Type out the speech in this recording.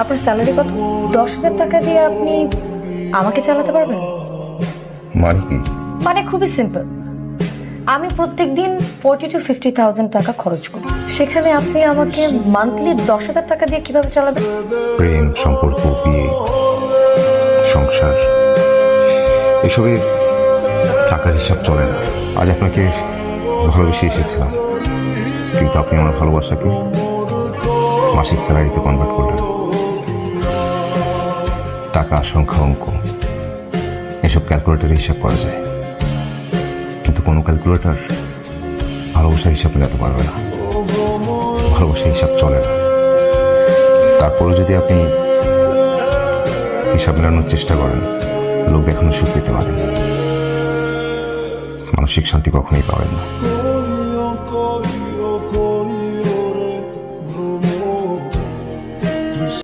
আপনার স্যালারি কত? 10,000 টাকা দিয়ে আপনি আমাকে চালাতে পারবেন? মানে কি? মানে খুবই সিম্পল। আমি প্রত্যেকদিন 40 to 50,000 টাকা খরচ করি, সেখানে আপনি আমাকে মান্থলি 10,000 টাকা দিয়ে কিভাবে চালাবেন? প্রেম, সম্পর্ক, বিয়ে, সংসার, এসবে টাকার হিসাব চলে না। আজ আপনাকে ভালোবেসে এসেছিলাম, কিন্তু আপনি আমার ভালোবাসাকে মাসিক স্যালারিতে কনভার্ট করলেন। টাকা, সংখ্যা, অঙ্ক এসব ক্যালকুলেটারে হিসাব করা যায়, কিন্তু কোনো ক্যালকুলেটর ভালোবাসার হিসাব মেলাতে পারবে না। ভালোবাসার হিসাব চলে না। তারপরে যদি আপনি হিসাব মেলানোর চেষ্টা করেন, লোক দেখানোর সুখ পেতে পারেন, মানসিক শান্তি কখনোই পাবেন না।